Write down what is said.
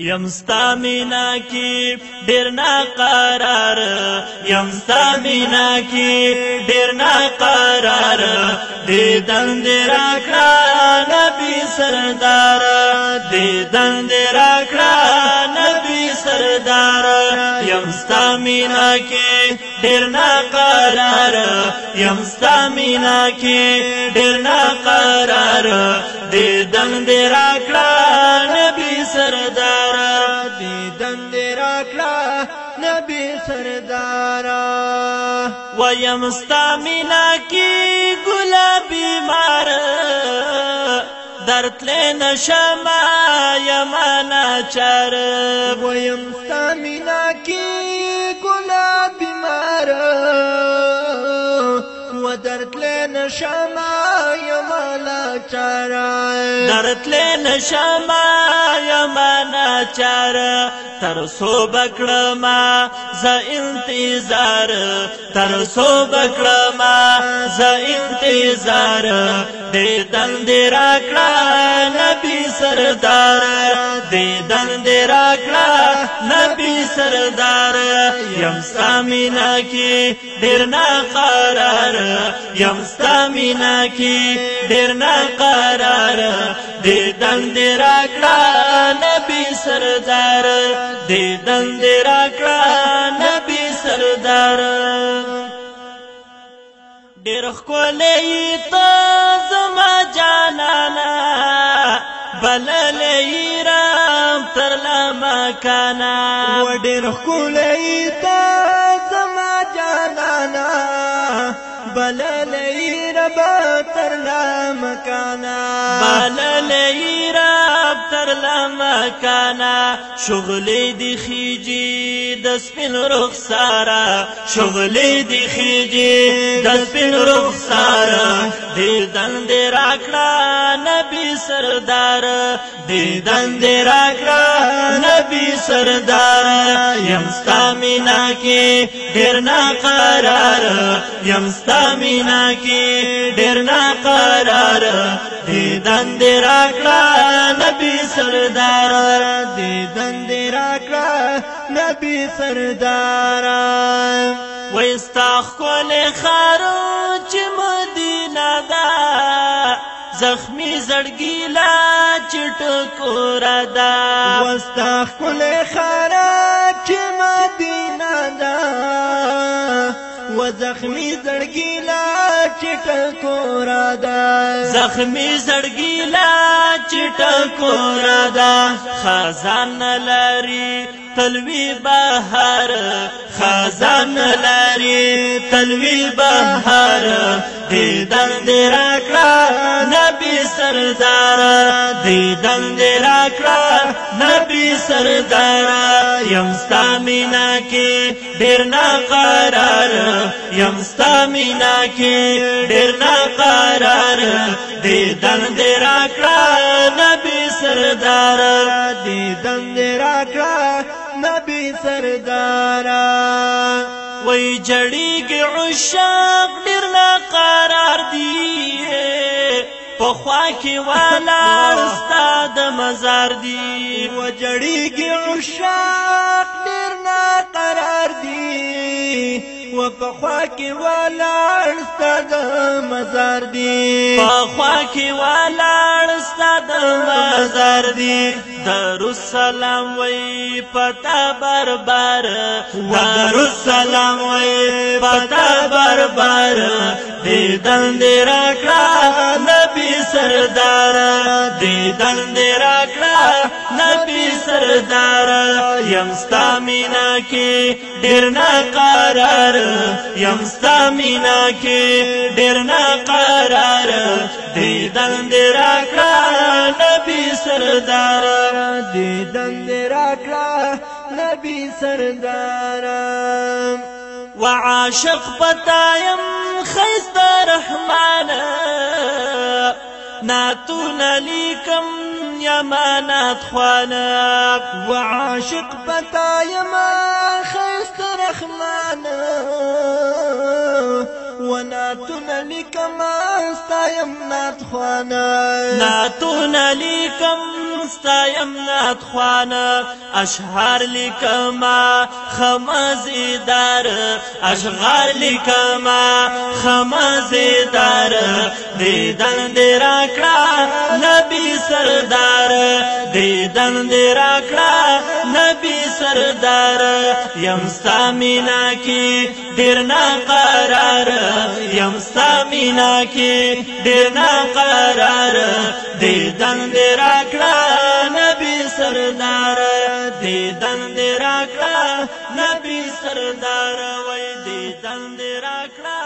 یم ستا مینا کی ډیر ناقرار یم ستا مینا کی ډیر ناقرار دیدن دې راکړه نبی سردار دیدن دې راکړه نبی سردار یم ستا مینا کی ډیر ناقرار یم ستا مینا کی ډیر ناقرار دیدن دې راکړه نبی سردار دیدن دې راکړه نبی سردار ویم ستا مینا کی گلابی مار درتلې نشما یمانا چار ویم ستا مینا کی گلابی مار و درتلې نشما یمانا چار درتلې نشما یمانا چار تر سو بکړما ز انتظار تر سو بکړما ز انتظار دیدن دې راکړه نبی سردار دیدن دې راکړه نبی سردار یم ستا مینا کی ډیر ناقرار یم ستا مینا کی ډیر ناقرار دیدن دې راکړه نبی سردار دیدن دې راکړه نبی سردار ډېر ښکلی ته زما جانانا بللی رام تر لمکانا و ډېر ښکلی ته زما جانانا بللی رب تر لمکانا بللی رب تر لمکانا شغلی دی خیجی د سپین رخسارا شغلی دی خیجی د سپین رخسارا دیدن دې راکړه نبی سردار دیدن دې راکړه نبی سردار یم ستا مینا کی ډیر ناقرار یم ستا مینا کی ډیر ناقرار دیدن دې راکړه نبی سردار دیدن دې راکړه نبی سردار وای ستا ښکلی ښار چې مدینه ده زخمی زړګي لا چې ټکوره ده و ستا ښکلی ښار چې مدینه ده و زخمی زړګي لا چې ټکوره ده زخمی زړګي لا چې ټکوره ده خزان لري تلوی بهار خزان لري تلوی بهار دیدن دې راکړه نبی سردار دیدن دې راکړه نبی سردار یم ستا مینا کی ډیر ناقرار یم ستا مینا کی ډیر ناقرار دیدن دې راکړه نبی سردار دیدن دې راکړه نبی سردار وای جړیږي عشاق ډیر ناقرار دی په خوا کې ولاړ ستا د مزار دی و جړیږي عشاق ډیر ناقرار دی و په خوا کې ولاړ ستا د مزار دی په خوا کې ولاړ ستا د مزار دی دارالسلام وای پتا بربر دارالسلام وای پتا بربر دیدن دې راکړه نبی سردار دیدن دې راکړه نبی سردار یم ستا مینا کی ډیر ناقرار یم ستا مینا کی ډیر ناقرار دیدن دې راکړه نبی سردار دیدن دې راکړه نبی سردار و عاشق پتایم خیست رحمان ناتون لیکم یمانات خوانا و عاشق پتایم خیست رحمان وناتنا لکما ستایم نات خوانا ناتونا لیکم ستایم نات خوانا اشعار لیکما خمزیدار اشعار لیکما خمزیدار دیدن دی راکړه نبی سردار دیدن دی راکړه نبی سردار یم ستا مینا کی ډیر ناقرار یم ستا مینا کی ډیر ناقرار دیدن دی راکړه نبی سردار دیدن دی راکړه نبی سردار وای دیدن دی راکړه